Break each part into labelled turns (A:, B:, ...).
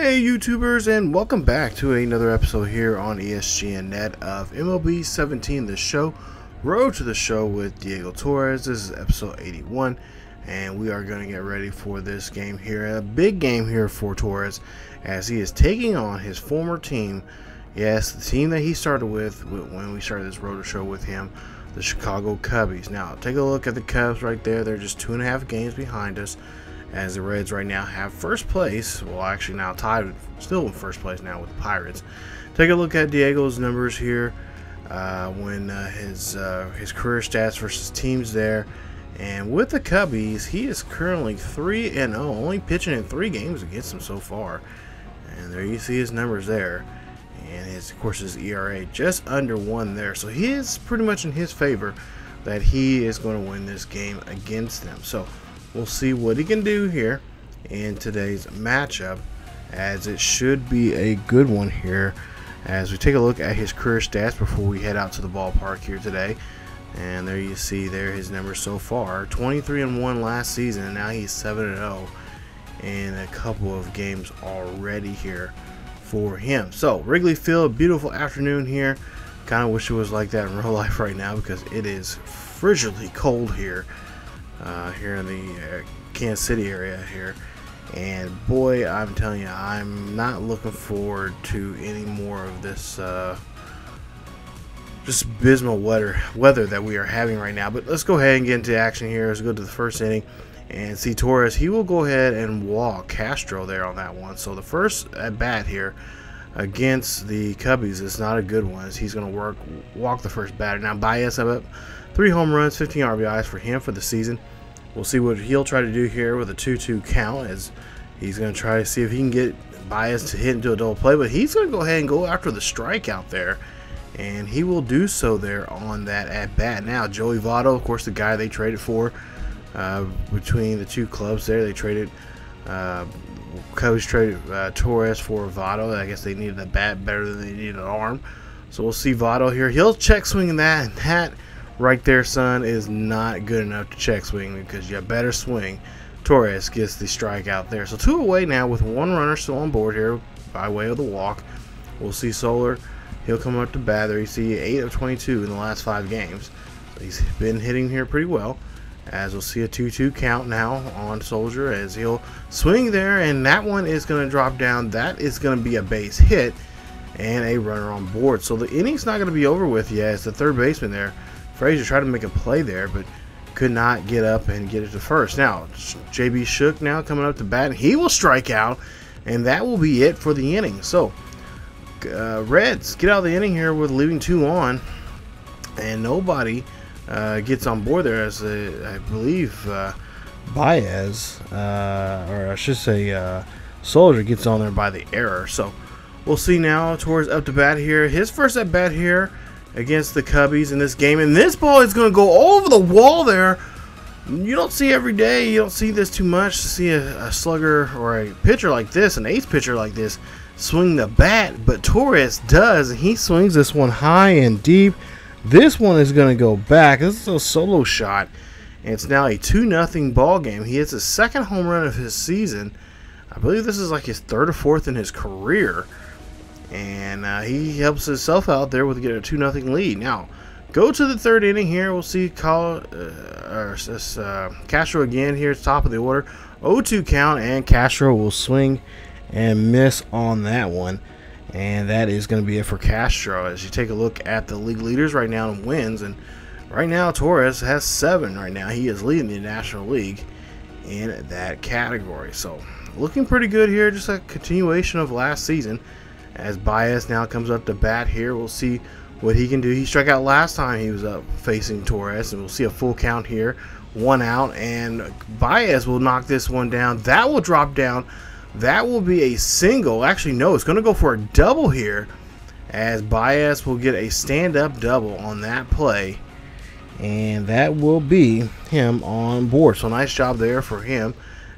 A: Hey YouTubers, and welcome back to another episode here on ESGNet of MLB 17, the show, Road to the Show with Diego Torres. This is episode 81, and we are going to get ready for this game here, a big game here for Torres, as he is taking on his former team. Yes, the team that he started with when we started this Road to the Show with him, the Chicago Cubbies. Now, take a look at the Cubs right there. They're just 2.5 games behind us, as the Reds right now have first place. Well, actually now tied, still in first place now with the Pirates. Take a look at Diego's numbers here when his career stats versus teams there. And with the Cubbies, he is currently 3-0, only pitching in 3 games against them so far. And there you see his numbers there. And of course his ERA just under 1 there. So he is pretty much in his favor that he is going to win this game against them. So we'll see what he can do here in today's matchup, as it should be a good one here as we take a look at his career stats before we head out to the ballpark here today. And there you see there his numbers so far. 23-1 last season, and now he's 7-0 in a couple of games already here for him. So Wrigley Field, beautiful afternoon here. Kind of wish it was like that in real life right now, because it is frigidly cold here here in the Kansas City area here. And boy, I'm telling you, I'm not looking forward to any more of this just abysmal weather that we are having right now. But let's go ahead and get into action here. Let's go to the first inning and see Torres. He will go ahead and walk Castro there on that one. So the first at bat here against the Cubbies is not a good one, as he's going to walk the first batter. Now Baez up 3 home runs, 15 RBIs for him for the season. We'll see what he'll try to do here with a 2-2 count, as he's going to try to see if he can get Baez to hit into a double play. But he's going to go ahead and go after the strikeout there, and he will do so there on that at bat. Now Joey Votto, of course, the guy they traded for between the two clubs there. They traded Cubs traded Torres for Votto. I guess they needed a bat better than they needed an arm. So we'll see Votto here. He'll check swing that, and that right there, son, is not good enough to check swing, because you better swing. Torres gets the strikeout there. So 2 away now with 1 runner still on board here by way of the walk. We'll see Soler. He'll come up to bat there. You see 8 of 22 in the last 5 games. So he's been hitting here pretty well, as we'll see a 2-2 count now on Soldier, as he'll swing there, and that one is going to drop down. That is going to be a base hit and a runner on board. So the inning's not going to be over with yet, as the third baseman there, Frazier, tried to make a play there, but could not get up and get it to first. Now JB Shook now coming up to bat, and he will strike out, and that will be it for the inning. So Reds get out of the inning here with leaving 2 on, and nobody gets on board there, as I believe Baez, or I should say Soldier, gets on there by the error. So we'll see now Torres up to bat here. His first at bat here against the Cubbies in this game, and this ball is going to go over the wall there. You don't see every day, you don't see this too much, to see a slugger or a pitcher like this, an ace pitcher like this, swing the bat, but Torres does, and he swings this one high and deep. This one is going to go back. This is a solo shot, and it's now a 2-0 ball game. He hits his 2nd home run of his season. I believe this is like his 3rd or 4th in his career. And he helps himself out there with getting a 2-0 lead. Now, go to the 3rd inning here. We'll see Castro again here at the top of the order. 0-2 count, and Castro will swing and miss on that one. And that is going to be it for Castro, as you take a look at the league leaders right now in wins. And right now, Torres has 7 right now. He is leading the National League in that category. So, looking pretty good here. Just a continuation of last season, as Baez now comes up to bat here. We'll see what he can do. He struck out last time he was up facing Torres, and we'll see a full count here. 1 out, and Baez will knock this one down. That will drop down. That will be a single. Actually, no, it's going to go for a double here, as Baez will get a stand-up double on that play, and that will be him on board. So nice job there for him.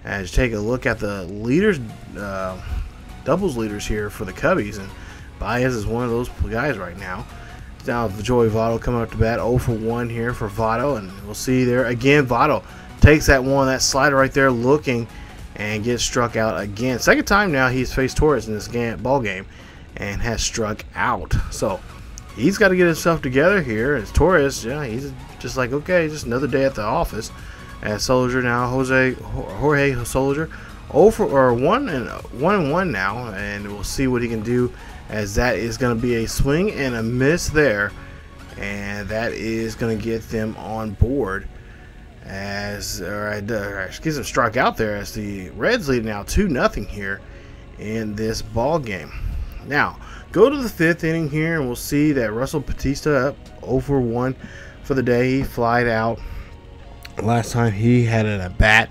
A: As you take a look at the leaders, doubles leaders here for the Cubbies, and Baez is one of those guys right now. Now Joey Votto coming up to bat, 0 for 1 here for Votto, and we'll see there again. Votto takes that one, that slider right there, looking, and gets struck out again. Second time now he's faced Torres in this ball game and has struck out. So he's got to get himself together here. As Torres, yeah, he's just like, okay, just another day at the office. As Soldier now, Jorge Soldier, 1-1 now, and we'll see what he can do, as that is going to be a swing and a miss there, and that is going to get them on board. As gives them struck out there, as the Reds lead now 2-0 here in this ball game. Now go to the 5th inning here, and we'll see that Russell Batista up 0-for-1 for the day. He flied out last time he had an at bat.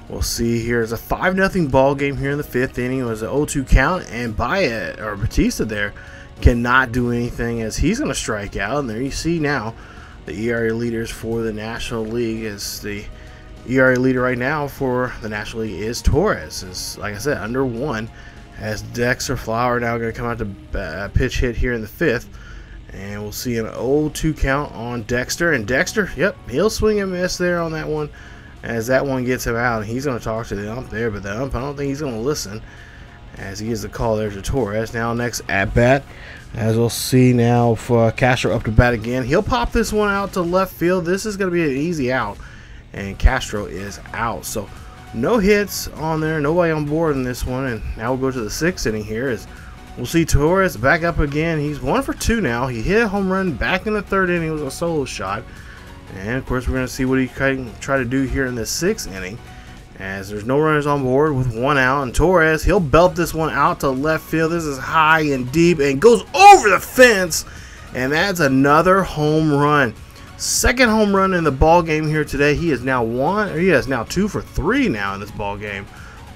A: We'll see here. It's a 5-0 ball game here in the 5th inning. It was an 0-2 count, and Batista there cannot do anything, as he's going to strike out. And there you see now the ERA leaders for the National League. As the ERA leader right now for the National League is Torres. Is, like I said, under 1. As Dexter Flower now going to come out to pitch hit here in the 5th. And we'll see an 0-2 count on Dexter. And Dexter, yep, he'll swing and miss there on that one, as that one gets him out. He's going to talk to the ump there, but the ump, I don't think he's going to listen, as he gives the call there to Torres. Now next at bat, as we'll see now for Castro up to bat again. He'll pop this one out to left field. This is going to be an easy out, and Castro is out. So no hits on there, nobody on board in this one. And now we'll go to the 6th inning here, as we'll see Torres back up again. He's 1-for-2 now. He hit a home run back in the 3rd inning. It was a solo shot. And, of course, we're going to see what he can try to do here in the 6th inning, as there's no runners on board with 1 out. And Torres, he'll belt this one out to left field. This is high and deep and goes over the fence. And that's another home run. Second home run in the ball game here today. He is now 2 for 3 now in this ball game,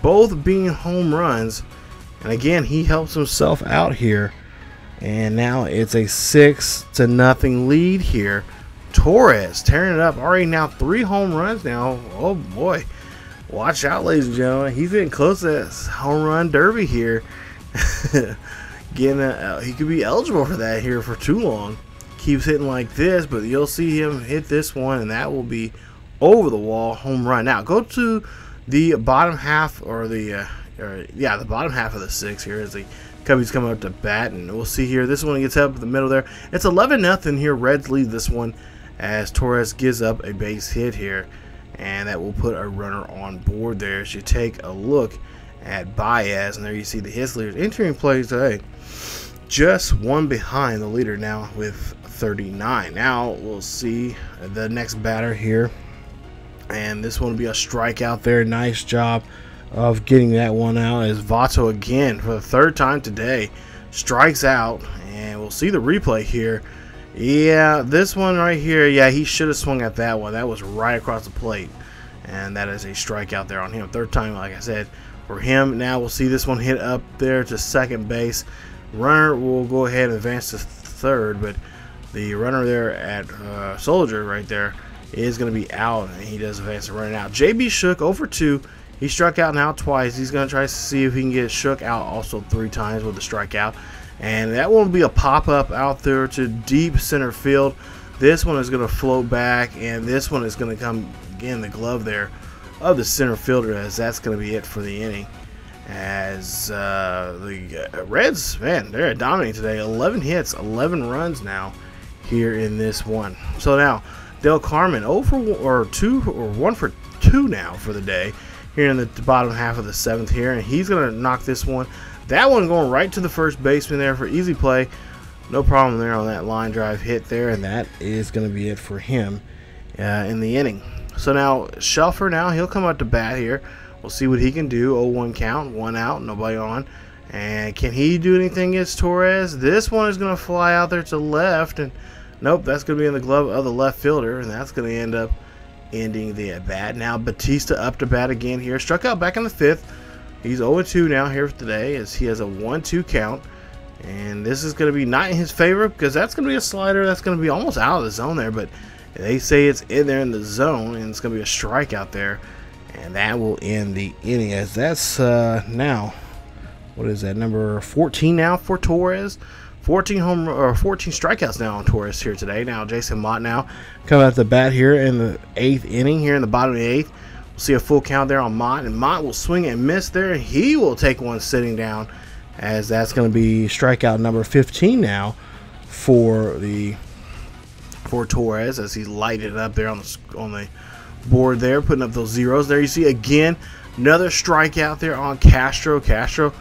A: both being home runs. And again, he helps himself out here. And now it's a 6-0 lead here. Torres tearing it up. Already now 3 home runs now. Oh boy. Watch out, ladies and gentlemen. He's getting close to that home run derby here. He could be eligible for that here for too long. Keeps hitting like this, but you'll see him hit this one, and that will be over the wall home run. Now go to the bottom half, or the bottom half of the 6 here, as the Cubbies coming up to bat, and we'll see here. This one gets up in the middle there. It's 11-0 here. Reds lead this one, as Torres gives up a base hit here, and that will put a runner on board there. As you take a look at Baez, and there you see the hits leaders entering play today, just one behind the leader now with 39. Now we'll see the next batter here, and this one will be a strikeout there. Nice job of getting that one out, as Vato again for the 3rd time today strikes out. And we'll see the replay here. Yeah, this one right here, yeah, he should have swung at that one. That was right across the plate, and that is a strikeout there on him. 3rd time, like I said, for him. Now we'll see this one hit up there to second base. Runner will go ahead and advance to 3rd, but the runner there at Soldier right there is going to be out, and he does advance the runner out. JB Shook 0-for-2. He struck out and out twice. He's going to try to see if he can get Shook out also 3 times with a strikeout. And that one will be a pop-up out there to deep center field. This one is going to float back, and this one is going to come in the glove there of the center fielder, as that's going to be it for the inning. As the Reds, man, they're dominating today. 11 hits, 11 runs now here in this one. So now Del Carmen 1 for 2 now for the day here in the bottom half of the 7th here, and he's going to knock this one. That one going right to the first baseman there for easy play. No problem there on that line drive hit there, and that is going to be it for him in the inning. So now Shelfer, now he'll come out to bat here. We'll see what he can do. 0-1 count, 1 out, nobody on. And can he do anything against Torres? This one is going to fly out there to left, and nope, that's going to be in the glove of the left fielder, and that's going to end up ending the at bat. Now Batista up to bat again here. Struck out back in the 5th. He's 0-2 now here today, as he has a 1-2 count. And this is going to be not in his favor, because that's going to be a slider that's going to be almost out of the zone there. But they say it's in there in the zone, and it's going to be a strikeout there. And that will end the inning, as that's now, what is that, number 14 now for Torres. 14 strikeouts now on Torres here today. Now Jason Mott now coming out the bat here in the 8th inning here in the bottom of the 8th. See a full count there on Mott, and Mott will swing and miss there. He will take one sitting down, as that's going to be strikeout number 15 now for Torres, as he lighted it up there on the board there, putting up those zeros there. You see again another strikeout there on Castro. Castro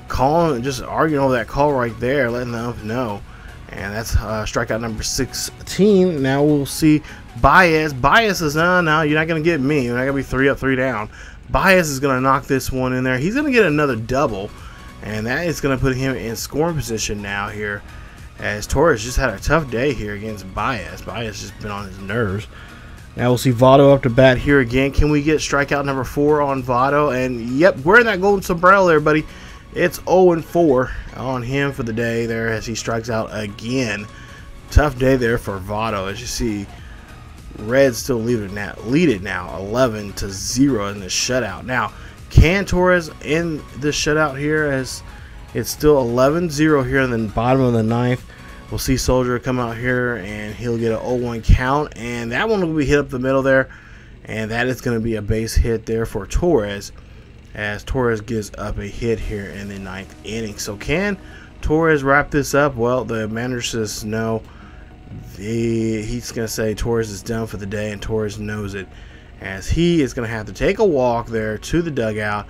A: calling, just arguing over that call right there, letting them know. And that's strikeout number 16. Now we'll see Baez. Baez is, no, you're not going to get me. You're not going to be 3 up, 3 down. Baez is going to knock this one in there. He's going to get another double, and that is going to put him in scoring position now here, as Torres just had a tough day here against Baez. Baez just been on his nerves. Now we'll see Votto up to bat here again. Can we get strikeout number 4 on Votto? And yep, wearing that golden sombrero there, buddy. It's 0-4 on him for the day there, as he strikes out again. Tough day there for Votto. As you see, Reds still lead it now 11-0 in the shutout. Now, can Torres end the shutout here, as it's still 11-0 here in the bottom of the 9th. We'll see Soldier come out here, and he'll get an 0-1 count, and that one will be hit up the middle there, and that is going to be a base hit there for Torres, as Torres gives up a hit here in the 9th inning. So can Torres wrap this up? Well, the manager says no. He's going to say Torres is done for the day, and Torres knows it, as he is going to have to take a walk there to the dugout.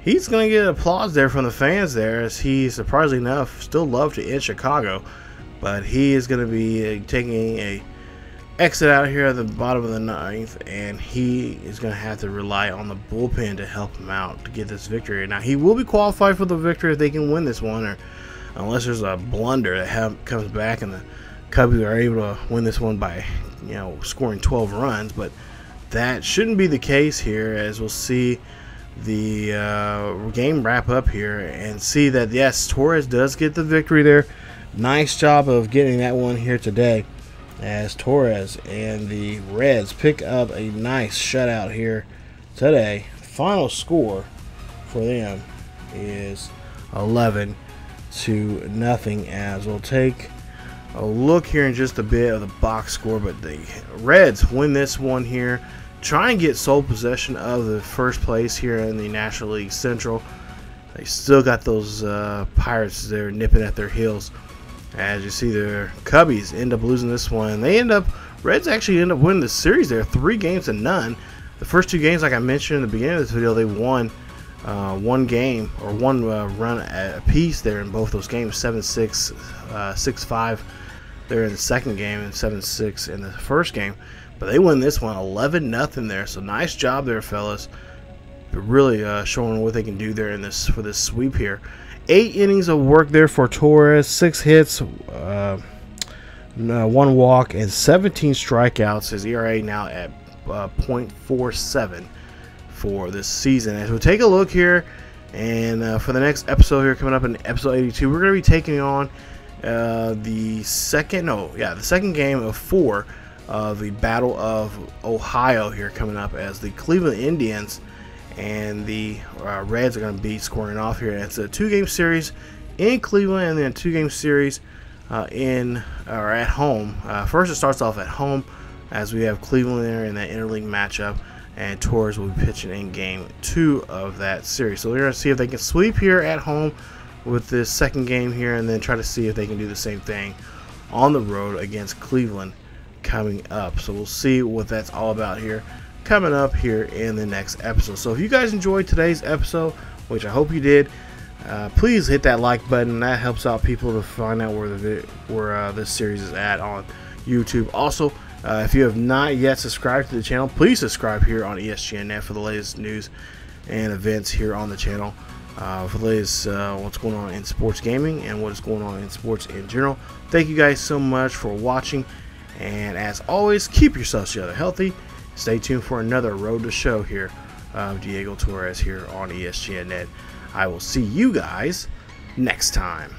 A: He's going to get applause there from the fans there, as he, surprisingly enough, still loved to in Chicago. But he is going to be taking a exit out here at the bottom of the 9th, and he is going to have to rely on the bullpen to help him out to get this victory. Now, he will be qualified for the victory if they can win this one, or unless there's a blunder that comes back and the Cubbies are able to win this one by, scoring 12 runs. But that shouldn't be the case here, as we'll see the game wrap up here and see that, yes, Torres does get the victory there. Nice job of getting that one here today, as Torres and the Reds pick up a nice shutout here today. Final score for them is 11-0, as we'll take a look here in just a bit of the box score. But the Reds win this one here, try and get sole possession of the first place here in the National League Central. They still got those Pirates there nipping at their heels. As you see, their Cubbies end up losing this one. Reds actually end up winning the series there, 3-0. The first 2 games, like I mentioned in the beginning of this video, they won one game, or one run a piece there in both those games, 7-6, 6-5 there in the second game, and 7-6 in the first game. But they win this one 11-0 there. So nice job there, fellas. Really showing what they can do there for this sweep here. 8 innings of work there for Torres, 6 hits, 1 walk, and 17 strikeouts. His ERA now at .47 for this season. As we take a look here, and for the next episode here coming up in episode 82, we're going to be taking on the second game of 4 of the Battle of Ohio here coming up, as the Cleveland Indians and the Reds are going to be scoring off here. It's a 2-game series in Cleveland, and then a 2-game series at home. First, it starts off at home, as we have Cleveland there in that interleague matchup, and Torres will be pitching in game 2 of that series. So we're going to see if they can sweep here at home with this second game here, and then try to see if they can do the same thing on the road against Cleveland coming up. So we'll see what that's all about here coming up here in the next episode. So if you guys enjoyed today's episode, which I hope you did, please hit that like button. That helps out people to find out where this series is at on YouTube. Also, if you have not yet subscribed to the channel, please subscribe here on ESGNet for the latest news and events here on the channel, for the latest what's going on in sports gaming and what is going on in sports in general. Thank you guys so much for watching, and as always, keep yourselves healthy. Stay tuned for another Road to Show here of Diego Torres here on ESGNet. I will see you guys next time.